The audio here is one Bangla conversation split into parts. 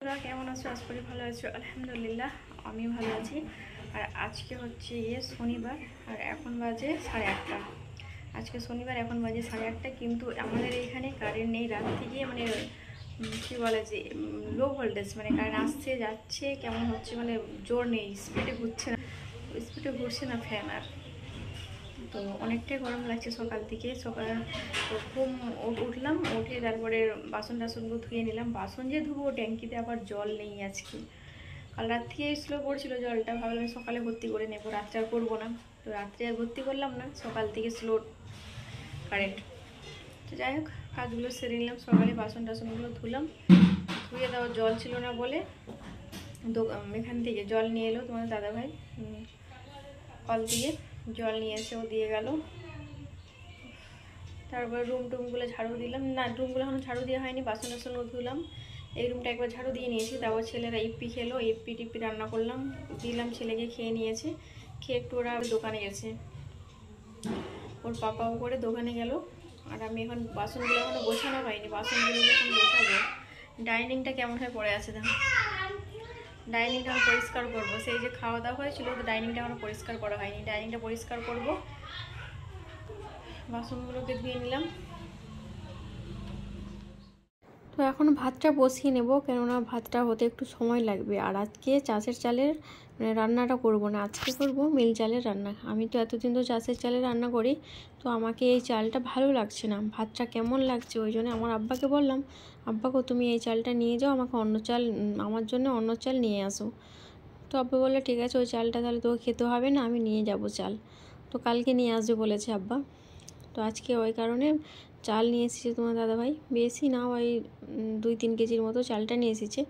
তোমরা কেমন আছো? আশা করি ভালো আছো। আলহামদুলিল্লাহ আমি ভালো আছি। আর আজকে হচ্ছে শনিবার আর এখন বাজে 8:30। আজকে শনিবার এখন বাজে 8:30, কিন্তু আমাদের এইখানে কারেন্ট নেই রাত থেকে। মানে কী বলে যে লো ভোল্টেজ, মানে কারেন্ট আসছে যাচ্ছে কেমন হচ্ছে, মানে জোর নেই, স্পিডে ঘুরছে না ফ্যান। আর তো অনেকটাই গরম লাগছে সকাল থেকে। তো উঠলাম, উঠে তারপরে বাসন টাসনগুলো ধুয়ে নিলাম। বাসন যে ধুবো, ট্যাঙ্কিতে আবার জল নেই আজকে। কাল রাত থেকে স্লো পড়ছিল জলটা, ভাবলাম সকালে ভর্তি করে নেবো, রাত্রে আর করবো না। তো রাত্রে আর ভর্তি করলাম না, সকাল থেকে স্লো কারেন্ট। তো যাই হোক, কাজগুলো সেরে নিলাম। সকালে বাসন টাসনগুলো ধুলাম, ধুয়ে দেওয়া জল ছিল না বলে এখান থেকে জল নিয়ে এলো তোমাদের দাদাভাই, কল দিয়ে জল নিয়ে এসে ও দিয়ে গেল। তারপর রুমগুলো ঝাড়ু দিলাম। না, রুমগুলো এখনো ঝাড়ু দেওয়া হয়নি, বাসন টাসনও ধুলাম। এই রুমটা একবার ঝাড়ু দিয়ে নিয়েছি। তারপর ছেলেরা ইপ্পি খেলো, ইপ্পি টিপ্পি রান্না করলাম, দিলাম ছেলেকে, খেয়ে নিয়েছে। খেয়ে একটু ওরা দোকানে গেছে, ওর পাপাও করে দোকানে গেল। আর আমি এখন বাসনগুলো এখনো গোছানো হয়নি, বাসনগুলো এখন গোছাবো। ডাইনিংটা কেমন হয়ে পড়ে আছে দেখো, ডাইনিংটা আমি পরিষ্কার করবো। সেই যে খাওয়া দাওয়া হয়েছিল, তো ডাইনিংটা এখনো পরিষ্কার করা হয়নি, ডাইনিংটা পরিষ্কার করবো। বাসনগুলোকে ধুয়ে নিলাম। তো এখন ভাতটা বসিয়ে নেব, কেননা ভাতটা হতে একটু সময় লাগবে। আর আজকে চাষের চালের রান্নাটা করব না, আজকে করব মিল চালের রান্না। আমি তো এতদিন তো চাষের চালের রান্না করি, তো আমাকে এই চালটা ভালো লাগছে না, ভাতটা কেমন লাগছে। ওই জন্য আমার আব্বাকে বললাম, আব্বাকে তুমি এই চালটা নিয়ে যাও, আমাকে অন্য চাল, আমার জন্য অন্য চাল নিয়ে আসো। তো আব্বা বললো ঠিক আছে, ওই চালটা তাহলে তোকে খেতে হবে না, আমি নিয়ে যাব চাল। তো কালকে নিয়ে আসবে বলেছে আব্বা। তো আজকে ওই কারণে চাল নিয়ে এসেছে তোমার দাদাভাই, বেশি না, ওই 2-3 কেজির মতো চালটা নিয়ে এসেছে।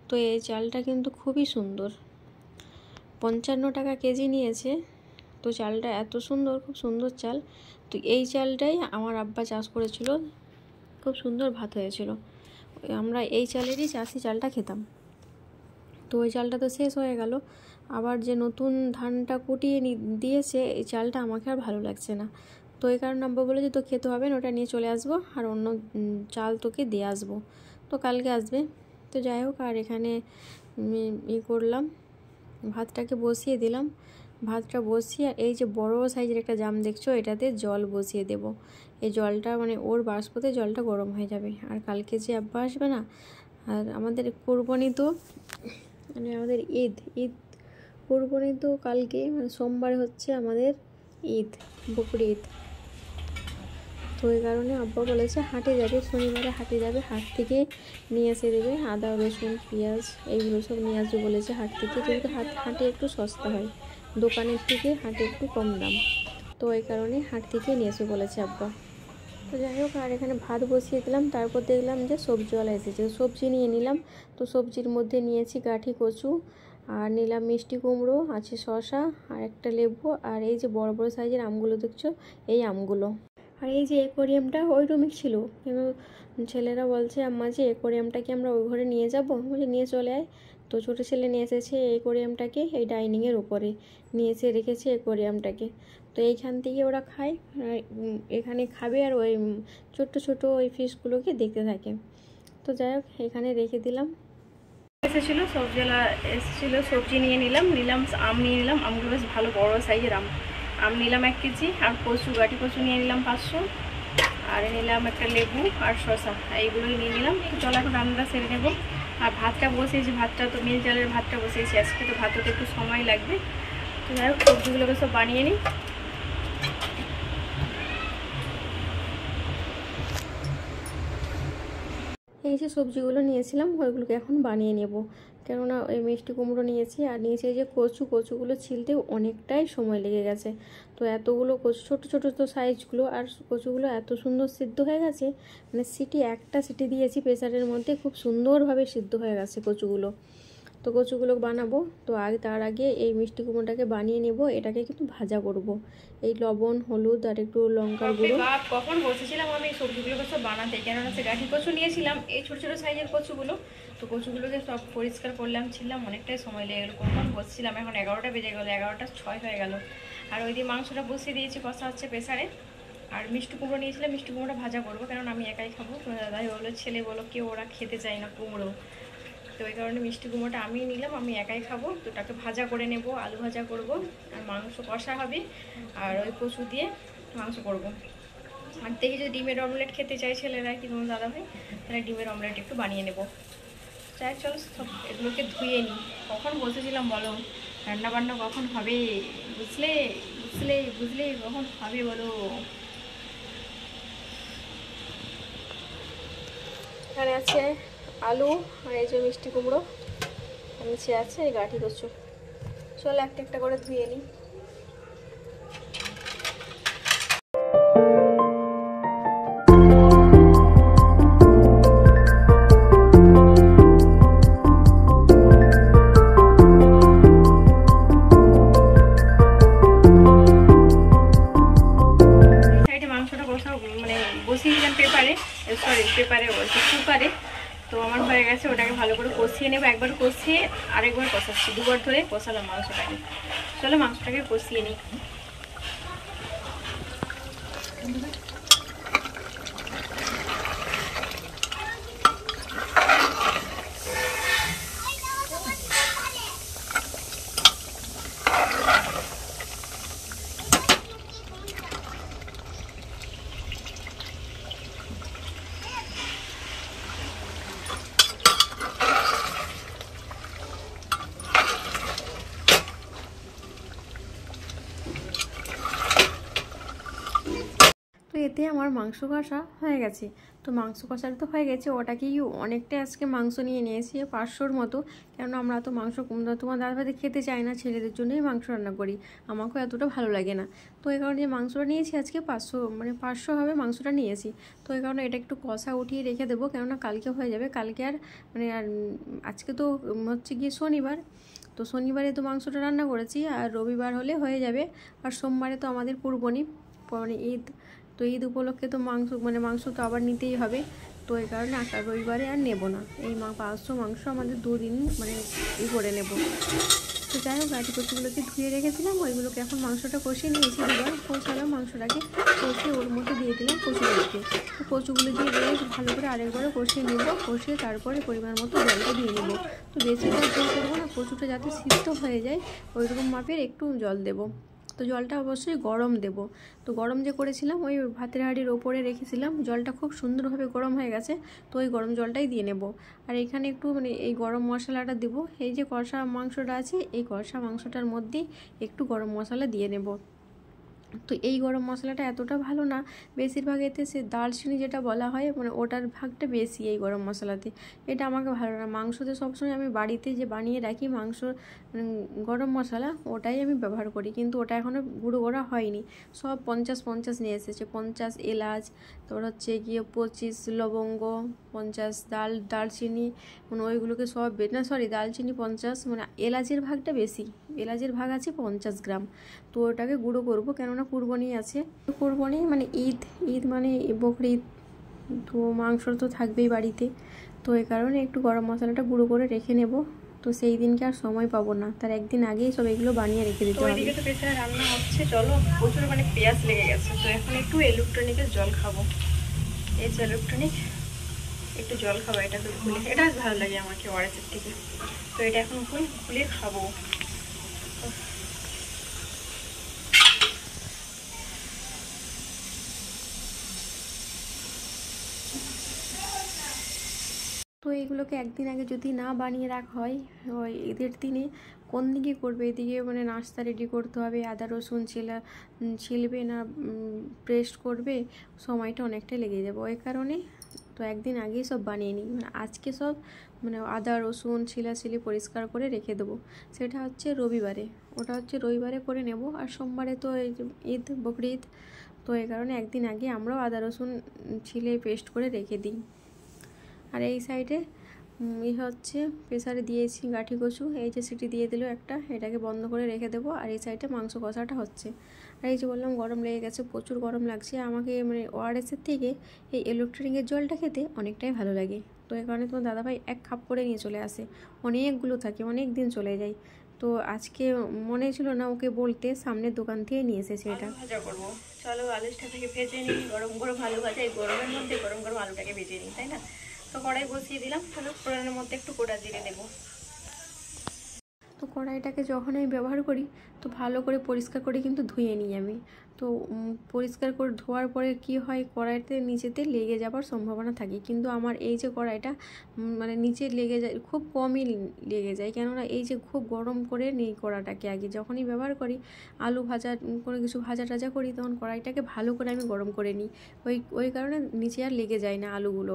তো এই চালটা কিন্তু খুবই সুন্দর, 55 টাকা কেজি নিয়েছে। তো চালটা এত সুন্দর, খুব সুন্দর চাল। তো এই চালটাই আমার আব্বা চাষ করেছিল, খুব সুন্দর ভাত হয়েছিল। আমরা এই চালেরই চাষি চালটা খেতাম। তো ওই চালটা তো শেষ হয়ে গেল, আবার যে নতুন ধানটা কুটিয়ে দিয়েছে, এই চালটা আমাকে আর ভালো লাগছে না। তো এই কারণে আব্বা বলে যে তো খেতে হবে না, ওটা নিয়ে চলে আসবো, আর অন্য চাল তোকে দিয়ে আসবো। তো কালকে আসবে। তো যাই হোক, আর এখানে করলাম, ভাতটাকে বসিয়ে দিলাম। ভাতটা বসিয়ে এই যে বড় সাইজের একটা জাম দেখছো, এটাতে জল বসিয়ে দেব। এই জলটা মানে ওর বাষ্পতে জলটা গরম হয়ে যাবে। আর কালকে যে আব্বা আসবে না, আর আমাদের কোরবানি তো, মানে আমাদের ঈদ কোরবানি তো কালকে, মানে সোমবার হচ্ছে আমাদের ঈদ, বকরি ঈদ। তো ওই কারণে আব্বা বলেছে হাটে যাবে, শনিবারে হাটে যাবে, হাট থেকে নিয়ে এসে দেবে আদা রসুন পেঁয়াজ এইগুলো সব নিয়ে আসবে বলেছে হাট থেকে, যেহেতু হাটে একটু সস্তা হয়, দোকানের থেকে হাটে একটু কম দাম। তো ওই কারণে হাট থেকে নিয়ে এসে বলেছে আব্বা। তো যাই হোক, আর এখানে ভাত বসিয়ে দিলাম। তারপর দেখলাম যে সবজিওয়ালা এসেছে, সবজি নিয়ে নিলাম। তো সবজির মধ্যে নিয়েছি গাঁঠি কচু, আর নিলাম মিষ্টি কুমড়ো, আছে শসা, আর একটা লেবু, আর এই যে বড় বড় সাইজের আমগুলো দেখছো, এই আমগুলো। আর এই যে অ্যাকোয়ারিয়ামটা ওই রুমে ছিল, কিন্তু ছেলেরা বলছে আম্মা যে অ্যাকোয়ারিয়ামটাকে আমরা ওই ঘরে নিয়ে যাবো, বলে নিয়ে চলে আয়। তো ছোটো ছেলে নিয়ে এসেছে অ্যাকোয়ারিয়ামটাকে, এই ডাইনিংয়ের ওপরে নিয়ে এসে রেখেছে অ্যাকোয়ারিয়ামটাকে। তো এইখান থেকে ওরা খায়, এখানে খাবে, আর ওই ছোট্ট ছোটো ওই ফিশগুলোকে দেখতে থাকে। তো যাই হোক, এখানে রেখে দিলাম। এসেছিলো সবজিওয়ালা, এসেছিলো, সবজি নিয়ে নিলাম, আম নিয়ে নিলাম। আমগুলো বেশ ভালো বড় সাইজের আম নিলাম 1 কেজি। আর কচু, গাঁটি কচু নিয়ে নিলাম 500, আর নিলাম একটা লেবু আর শসা, এইগুলোই নিয়ে নিলাম। চলো এখন রান্নাটা সেরে নেবো। আর ভাতটা বসিয়েছি, ভাতটা তো মিল চালের ভাতটা বসিয়েছি আজকে, তো ভাতটা একটু সময় লাগবে। তো যাই হোক, সবজিগুলোকে সব বানিয়ে নিই। এই যে সবজিগুলো নিয়েছিলাম, ওইগুলোকে এখন বানিয়ে নেব। কেননা ওই মিষ্টি কুমড়ো নিয়েছি, আর নিয়েছি এই যে কচুগুলো ছিলতে অনেকটাই সময় লেগে গেছে। তো এতগুলো কচু, ছোটো ছোটো তো সাইজগুলো, আর কচুগুলো এত সুন্দর সিদ্ধ হয়ে গেছে, মানে একটা সিটি দিয়েছি প্রেসারের মধ্যে, খুব সুন্দরভাবে সিদ্ধ হয়ে গেছে কচুগুলো। তো কচুগুলো বানাবো। তো তার আগে এই মিষ্টি কুমড়োটাকে বানিয়ে নেব, এটাকে কিন্তু ভাজা করব। এই লবণ হলুদ আর একটু লঙ্কার গুঁড়ো। কখন বসেছিলাম আমি সবজিগুলোকে সব বানাতে, কেননা সে গাঁঠি কচু নিয়েছিলাম, এই ছোটো ছোটো সাইজের কচুগুলো। তো কচুগুলোকে সব পরিষ্কার করলাম, ছিলাম, অনেকটাই সময় লেগে গেলো। কখন বসছিলাম, এখন 11টা বেজে গেলো, 11টা 6 হয়ে গেল। আর ওই দিয়ে মাংসটা বসিয়ে দিয়েছি, কষা হচ্ছে প্রেসারে। আর মিষ্টি কুমড়ো নিয়েছিলাম, মিষ্টি কুমড়োটা ভাজা করবো, কারণ আমি একাই খাবো। তো দাদাই বললো, ছেলে বলো কেউ ওরা খেতে চায় না কুমড়ো, তো ওই কারণে মিষ্টি কুমড়োটা আমি নিলাম, আমি একাই খাবো। তো ওটাকে ভাজা করে নেব, আলু ভাজা করব, আর মাংস কষা হবে, আর ওই কচু দিয়ে মাংস করব। আর দেখি যদি ডিমের অমলেট খেতে চাই ছেলেরা কি তোমার দাদা ভাই, তাহলে ডিমের অমলেট একটু বানিয়ে নেব। যাই চলো সব এগুলোকে ধুয়ে নিই। কখন বসেছিলাম বলো, রান্নাবান্না কখন হবে, বুঝলে বুঝলে বুঝলে কখন হবে বলো। এখানে আছে আলু, আর এই যে মিষ্টি কুমড়ো, নিচে আছে এই গাঠি কচু। চলো একটা একটা করে ধুয়ে নিই। পেপারে বলছি কুকারে, তো আমার হয়ে গেছে। ওটাকে ভালো করে কষিয়ে নেবো, একবার কষিয়ে আরেকবার কষাচ্ছি, দুবার ধরে কষালাম মাংসটাকে। চলো মাংসটাকে কষিয়ে নিই। তো এতে আমার মাংস কষা হয়ে গেছে। তো মাংস কষাটা তো হয়ে গেছে, ওটাকেই অনেকটাই আজকে মাংস নিয়ে নিয়েছি 500-র মতো। কেননা আমরা তো মাংস তোমার দাদাভাইদের খেতে চাই না, ছেলেদের জন্যই মাংস রান্না করি, আমাকেও এতটা ভালো লাগে না। তো এই কারণে যে মাংসটা নিয়েছি আজকে 500 হবে মাংসটা নিয়েছি। তো এই কারণে এটা একটু কষা উঠিয়ে রেখে দেবো, কেননা কালকে হয়ে যাবে। কালকে আর আর আজকে তো হচ্ছে গিয়ে শনিবার, তো শনিবারে তো মাংসটা রান্না করেছি, আর রবিবার হলে হয়ে যাবে। আর সোমবারে তো আমাদের কুরবানি, ঈদ। তো ঈদ উপলক্ষে তো মাংস তো আবার নিতেই হবে। তো এই কারণে রবিবারে আর নেব না, এই 500 মাংস আমাদের 2 দিন করে নেব। তো যাই হোক, গাঠি কচুগুলোকে ধুয়ে রেখেছিলাম, ওইগুলোকে এখন মাংসটা কষিয়ে নিয়েছি। দুবার কষালাম মাংসটাকে, কষিয়ে ওর মধ্যে দিয়ে দিলাম কচুগুলোকে। তো কচুগুলো দিয়ে বেশ ভালো করে আরেকবারও কষিয়ে নেব, কষিয়ে তারপরে পরিমাণ মতো জলটা দিয়ে নেব। তো বেশি জল দেবো না, কচুটা যাতে সিদ্ধ হয়ে যায় ওইরকম মাপের একটু জল দেবো। তো জলটা অবশ্যই গরম দেব। তো গরম যে করেছিলাম ওই ভাতের হাঁড়ির ওপরে রেখেছিলাম, জলটা খুব সুন্দরভাবে গরম হয়ে গেছে। তো ওই গরম জলটাই দিয়ে নেব। আর এখানে একটু এই গরম মশলাটা দেবো, এই যে কষা মাংসটা আছে এই কষা মাংসটার মধ্যে একটু গরম মশলা দিয়ে নেব। তো এই গরম মশলাটা এতটা ভালো না, বেশিরভাগ এতে সে দারচিনি যেটা বলা হয় ওটার ভাগটা বেশি এই গরম মশলাতে। এটা আমাকে ভালো না। মাংসতে সবসময় আমি বাড়িতে যে বানিয়ে রাখি মাংস গরম মশলা, ওটাই আমি ব্যবহার করি, কিন্তু ওটা এখনও গুঁড়ো করা হয়নি। সব 50 নিয়ে এসেছে, 50 এলাচ, তারপর হচ্ছে গিয়ে 25 লবঙ্গ, 50 দারচিনি, ওইগুলোকে সব দারচিনি 50, এলাচের ভাগটা বেশি, এলাচের ভাগ আছে 50 গ্রাম। তো ওটাকে গুঁড়ো করবো, কেননা কুরবানি আছে। কুরবানি ঈদ বকরি ঈদ, তো মাংস তো থাকবেই বাড়িতে। তো এই কারণে একটু গরম মশলাটা গুঁড়ো করে রেখে নেব। তো সেই দিনকে আর সময় পাবো না, তার একদিন আগেই সব এগুলো বানিয়ে রেখে দিতে হবে। ওইদিকে তো প্রেসারে রান্না হচ্ছে, চলো প্রচুর পেঁয়াজ লেগে গেছে। তো এখন একটু ইলেকট্রনিকের জল খাবো, এই যে ইলেকট্রনিক একটু জল খাবো। এটা তো খুলে, এটা ভালো লাগে আমাকে ওয়ারেসের থেকে। তো এটা এখন খুলে খাবো। তো এইগুলোকে একদিন আগে যদি না বানিয়ে রাখা হয়, ওই ঈদের দিনে কোন দিকে করবে, এদিকে নাস্তা রেডি করতে হবে, আদা রসুন ছিলবে না পেস্ট করবে, সময়টা অনেকটাই লেগে যাবে। ওই কারণে তো একদিন আগেই সব বানিয়ে নিই, আজকে সব আদা রসুন ছিলাছিলি পরিষ্কার করে রেখে দেবো। সেটা হচ্ছে রবিবারে, ওটা হচ্ছে রবিবারে করে নেব। আর সোমবারে তো এই ঈদ, বকরি ঈদ। তো এই কারণে একদিন আগে আমরাও আদা রসুন ছিলে পেস্ট করে রেখে দিই। আর এই সাইডে হচ্ছে প্রেসারে দিয়েছি গাঠি কচু, এই যে সিটি দিয়ে দিল একটা, এটাকে বন্ধ করে রেখে দেবো। আর এই সাইডে মাংস কষাটা হচ্ছে। আর এই যে বললাম গরম লেগে গেছে, প্রচুর গরম লাগছে আমাকে। ওআরএসের থেকে এই ইলেকট্রনিকের জলটা খেতে অনেকটাই ভালো লাগে। তো এই কারণে তোমার দাদাভাই 1 কাপ করে নিয়ে চলে আসে, অনেকগুলো থাকে, অনেক দিন চলে যায়। তো আজকে মনে ছিল না ওকে বলতে, সামনের দোকান থেকে নিয়ে এসেছে। এটা ভাজা করবো, চলো আলুটা থেকে ভেজে নিই। গরম গরম আলু ভাজা, এই গরমের মধ্যে গরম গরম আলুটাকে ভেজে নিই, তাই না? তো কড়াই বসিয়ে দিলাম, তাহলে ফোড়নের মধ্যে একটু গোটা জিরে দেবো। তো কড়াইটাকে যখন আমি ব্যবহার করি তো ভালো করে পরিষ্কার করে কিন্তু ধুয়ে নিই আমি। তো পরিষ্কার করে ধোয়ার পরে কি হয়, কড়াইতে নিচেতে লেগে যাবার সম্ভাবনা থাকে, কিন্তু আমার এই যে কড়াইটা মানে নিচে লেগে যায় খুব কমই লেগে যায়, কেননা এই যে খুব গরম করে নিই কড়াটাকে। আগে যখনই ব্যবহার করি আলু ভাজা কোনো কিছু ভাজা টাজা করি তখন কড়াইটাকে ভালো করে আমি গরম করে নিই, ওই কারণে নিচে আর লেগে যায় না আলুগুলো।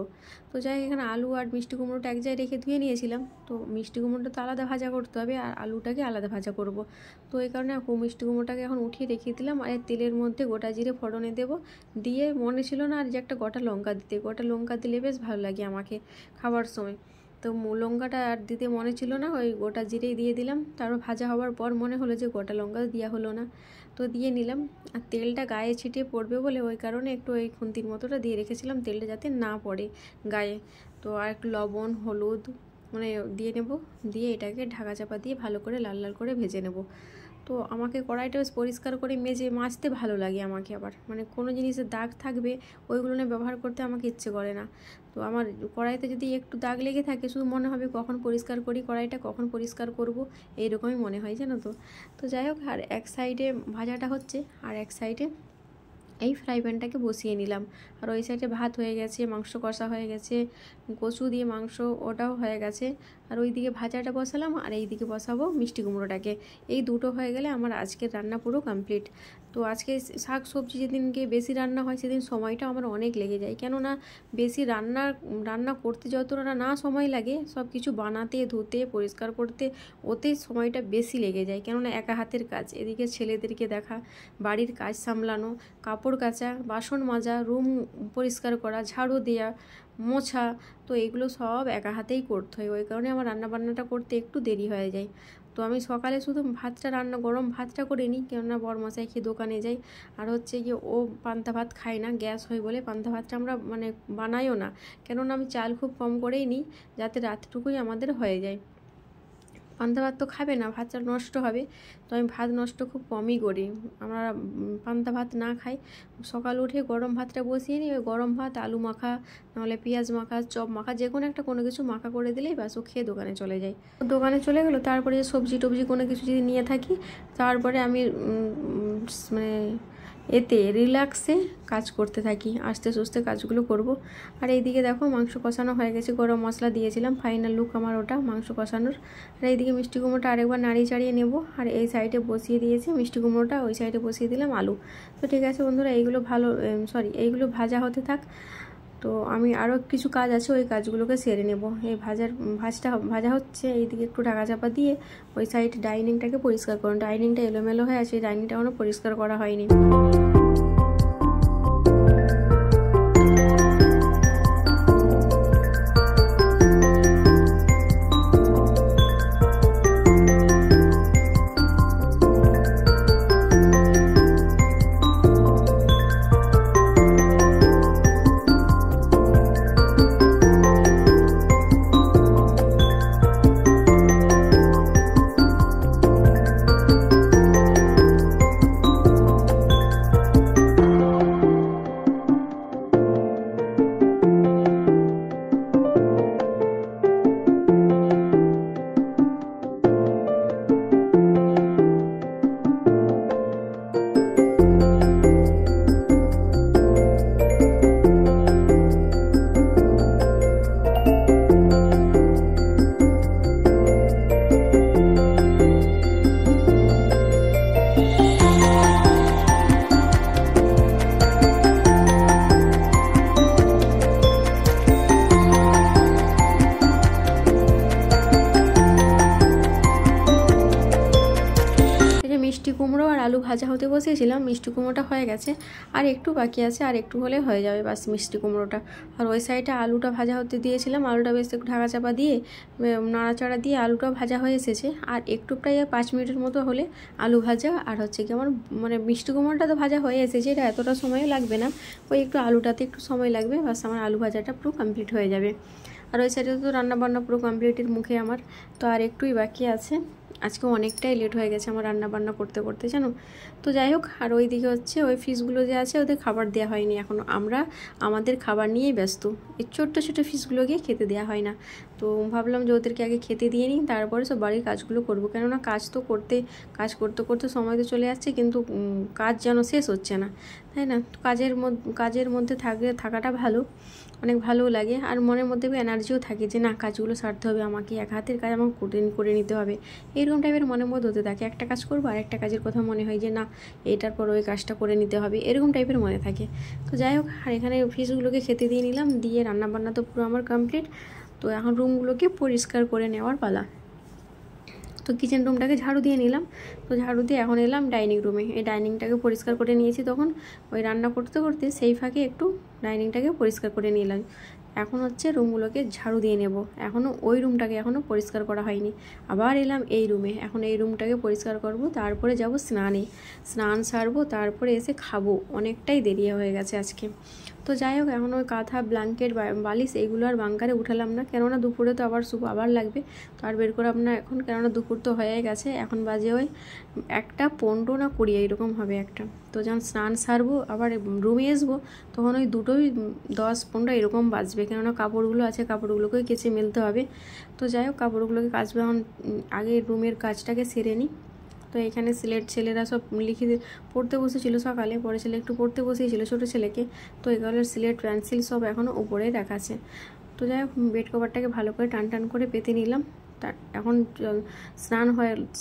তো যাই, এখানে আলু আর মিষ্টি কুমড়োটা এক জায়গায় রেখে ধুয়ে নিয়েছিলাম। তো মিষ্টি কুমড়োটা তো আলাদা ভাজা করতে হবে আর আলুটাকে আলাদা ভাজা করব। তো এই কারণে মিষ্টি কুমড়োটাকে এখন উঠিয়ে রেখে দিলাম, আর তেলের মধ্যে গোটা জিরে ফোড়নে দেবো। দিয়ে মনে ছিল না আর যে একটা গোটা লঙ্কা দিতে, গোটা লঙ্কা দিলে বেশ ভালো লাগে আমাকে খাবার সময়। তো লঙ্কাটা আর দিতে মনে ছিল না, ওই গোটা জিরেই দিয়ে দিলাম। তারপর ভাজা হওয়ার পর মনে হলো যে গোটা লঙ্কা দেওয়া হলো না, তো দিয়ে নিলাম। আর তেলটা গায়ে ছিটিয়ে পড়বে বলে ওই কারণে একটু ওই খুন্তির মতোটা দিয়ে রেখেছিলাম, তেলটা যাতে না পড়ে গায়ে। তো আর একটু লবণ হলুদ মানে দিয়ে নেব, দিয়ে এটাকে ঢাকা চাপা দিয়ে ভালো করে লাল লাল করে ভেজে নেব। তো আমাকে কড়াইটা বেশ পরিষ্কার করে মাজতে ভালো লাগে আমাকে, আবার মানে কোনো জিনিসের দাগ থাকবে ওইগুলো নিয়ে ব্যবহার করতে আমাকে ইচ্ছে করে না। তো আমার কড়াইতে যদি একটু দাগ লেগে থাকে শুধু মনে হবে কখন পরিষ্কার করি কড়াইটা, কখন পরিষ্কার করব, এইরকমই মনে হয় জানো তো। তো যাই হোক, আর এক সাইডে ভাজাটা হচ্ছে আর এক সাইডে এই ফ্রাই প্যানটাকে বসিয়ে নিলাম। আর ওই সাইডে ভাত হয়ে গেছে, মাংস কষা হয়ে গেছে, কচু দিয়ে মাংস ওটাও হয়ে গেছে। আর ওই দিকে ভাজাটা বসালাম আর এই দিকে বসাবো মিষ্টি কুমড়োটাকে। এই দুটো হয়ে গেলে আমার আজকের রান্না পুরো কমপ্লিট। তো আজকে শাক সবজি যেদিনকে বেশি রান্না হয় সেদিন সময়টা আমার অনেক লেগে যায়, কেননা বেশি রান্না করতে যতটা না সময় লাগে সব কিছু বানাতে ধুতে পরিষ্কার করতে ওতে সময়টা বেশি লেগে যায়, কেননা একা হাতের কাজ। এদিকে ছেলেদেরকে দেখা, বাড়ির কাজ সামলানো, কাপড় কাচা, বাসন মাজা, রুম পরিষ্কার করা, ঝাড়ু দেওয়া, মোছা, তো এগুলো সব একা হাতেই করতে হয়। ওই কারণে আমার রান্নাবান্নাটা করতে একটু দেরি হয়ে যায়। তো আমি সকালে শুধু গরম ভাতটা করে নিই, কেননা বরমশাই খেয়ে দোকানে যাই। আর হচ্ছে গিয়ে ও পান্তা ভাত খায় না, গ্যাস হয় বলে পান্তা ভাতটা আমরা মানে বানাইও না, কেননা আমি চাল খুব কম করেই নিই যাতে রাতটুকুই আমাদের হয়ে যায়। পান্তা ভাত তো খাবে না, ভাতটা নষ্ট হবে, তো আমি ভাত নষ্ট খুব কমই করি। আমরা পান্তা ভাত না খাই, সকাল উঠে গরম ভাতটা বসিয়ে নিই। ওই গরম ভাত আলু মাখা নাহলে পেঁয়াজ মাখা চপ মাখা যে কোনো কিছু মাখা করে দিলেই ব্যাস ও খেয়ে দোকানে চলে যায়। দোকানে চলে গেলো, তারপরে যে সবজি টবজি কোনো কিছু যদি নিয়ে থাকি তারপরে আমি মানে এতে রিল্যাক্সে কাজ করতে থাকি, আস্তে সুস্তে কাজগুলো করব। আর এইদিকে দেখো মাংস কষানো হয়ে গেছে, গরম মশলা দিয়েছিলাম, ফাইনাল লুক আমার ওটা মাংস কষানোর। আর এইদিকে মিষ্টি কুমড়োটা আরেকবার নাড়িয়ে চাড়িয়ে নেব। আর এই সাইডে বসিয়ে দিয়েছি মিষ্টি কুমড়োটা, ওই সাইডে বসিয়ে দিলাম আলু। তো ঠিক আছে বন্ধুরা, এইগুলো ভাজা হতে থাক। তো আমি আরও কিছু কাজ আছে, ওই কাজগুলোকে সেরে নেব। এই ভাজা হচ্ছে, এইদিকে একটু ঢাকা চাপা দিয়ে ওই সাইড ডাইনিংটাকে পরিষ্কার করুন। ডাইনিংটা এলোমেলো হয়ে আছে, ডাইনিংটা এখনও পরিষ্কার করা হয়নি। মিষ্টি কুমড়ো আর আলু ভাজা হতে বসিয়েছিলাম, মিষ্টি কুমড়োটা হয়ে গেছে, আর একটু বাকি আছে, আর একটু হলে হয়ে যাবে বাস মিষ্টি কুমড়োটা। আর ওই সাইডে আলুটা ভাজা হতে দিয়েছিলাম, আলুটা বেশ একটু ঢাকা চাপা দিয়ে নাড়াচাড়া দিয়ে আলুটা ভাজা হয়ে এসেছে। আর একটু প্রায় 5 মিনিটের মতো হলে আলু ভাজা আর হচ্ছে কি আমার মানে মিষ্টি কুমড়োটা তো ভাজা হয়ে এসেছে, এটা এতটা সময়ও লাগবে না, ওই একটু আলুটাতে একটু সময় লাগবে, বাস আমার আলু ভাজাটা পুরো কমপ্লিট হয়ে যাবে। আর ওই সাইডে তো রান্নাবান্না পুরো কমপ্লিটের মুখে আমার, তো আর একটুই বাকি আছে। আজকে অনেকটাই লেট হয়ে গেছে আমার রান্না বান্না করতে করতে, জানো। তো যাই হোক, আর ওই দিকে হচ্ছে ওই ফিশগুলো যে আছে ওদের খাবার দেওয়া হয়নি এখনও, আমরা আমাদের খাবার নিয়েই ব্যস্ত। এই ছোট্ট ছোটো ফিশগুলোকে খেতে দেওয়া হয় না। তো ভাবলাম যে ওদেরকে আগে খেতে দিয়ে নিই, তারপরে সব বাড়ির কাজগুলো করবো। কেননা কাজ করতে করতে সময় তো চলে যাচ্ছে, কিন্তু কাজ যেন শেষ হচ্ছে না, তাই না। কাজের মধ্যে থাকাটা ভালো, অনেক ভালোও লাগে, আর মনের মধ্যে এনার্জিও থাকে যে না, কাজগুলো সারতে হবে, আমাকে এক হাতের কাজ আমাকে করে নিতে হবে, এরকম টাইপের মনের মধ্যে হতে থাকে। একটা কাজ করবো আর একটা কাজের কথা মনে হয় যে না, এটার পর ওই কাজটা করে নিতে হবে, এরকম টাইপের মনে থাকে। তো যাই হোক, আর এখানে ফিশগুলোকে খেতে দিয়ে নিলাম, দিয়ে রান্নাবান্না তো পুরো আমার কমপ্লিট। তো এখন রুমগুলোকে পরিষ্কার করে নেওয়ার পালা। তো কিচেন রুমটাকে ঝাড়ু দিয়ে নিলাম। তো ঝাড়ু দিয়ে এখন এলাম ডাইনিং রুমে। এই ডাইনিংটাকে পরিষ্কার করে নিয়েছি তখন, ওই রান্না করতে করতে সেই ফাঁকে একটু ডাইনিংটাকে পরিষ্কার করে নিলাম। এখন হচ্ছে রুমগুলোকে ঝাড়ু দিয়ে নেব। এখনও ওই রুমটাকে এখনও পরিষ্কার করা হয়নি। আবার এলাম এই রুমে, এখন এই রুমটাকে পরিষ্কার করব, তারপরে যাব স্নান সারবো, তারপরে এসে খাবো। অনেকটাই দেরি হয়ে গেছে আজকে। তো যাই হোক, এখন ওই কাঁথা, ব্ল্যাঙ্কেট, বালিশ এইগুলো আর বাঙ্কারে উঠালাম না, কেননা দুপুরে তো আবার লাগবে, তো আর বের করাম না এখন, কেননা দুপুর তো হয়ে গেছে। এখন বাজে ওই 1:15 না 20 এইরকম হবে একটা। তো যখন স্নান সারবো আবার রুমে আসবো, তখন ওই 2:10-15 এরকম বাজবে, কেননা কাপড়গুলো আছে, কাপড়গুলোকেই কেচে মেলতে হবে। তো যাই হোক, কাপড়গুলোকে কাচবে। এখন আগে রুমের কাজটাকে সেরে নিই। তো এখানে ছেলেরা সব পড়তে বসেছিল সকালে, পরে ছেলে একটু পড়তে বসেছিল, ছোটো ছেলেকে। তো এগুলোর স্লেট পেন্সিল সব এখনও উপরে রাখা আছে। তো যাই হোক, বেড কভারটাকে ভালো করে টান করে পেতে নিলাম। এখন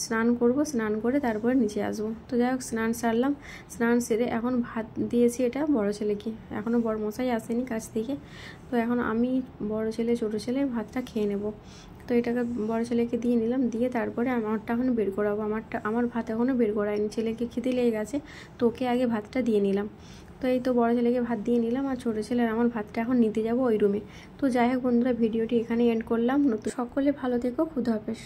স্নান করব, স্নান করে তারপরে নিচে আসবো। তো যাই হোক, স্নান সারলাম, স্নান সেরে এখন ভাত দিয়েছি এটা বড় ছেলেকে, এখনও বড় মশাই আসেনি কাছ থেকে। তো এখন আমি, বড় ছেলে, ছোটো ছেলে ভাতটা খেয়ে নেব। তো এটাকে বড় ছেলেকে দিয়ে নিলাম, দিয়ে তারপরে আমারটা এখন বের করাবো। আমার ভাত এখনও বের করায়নি, ছেলেকে খিদে লেগে গেছে, তো ওকে আগে ভাতটা দিয়ে নিলাম। তো এই তো বড় ছেলেকে ভাত দিয়ে নিলাম, আর ছোটো ছেলের আমার ভাতটা এখন নিতে যাব ওই রুমে। তো যাই হোক বন্ধুরা, ভিডিওটি এখানে এন্ড করলাম। সকলে ভালো থেকো, খুদা হাফেজ।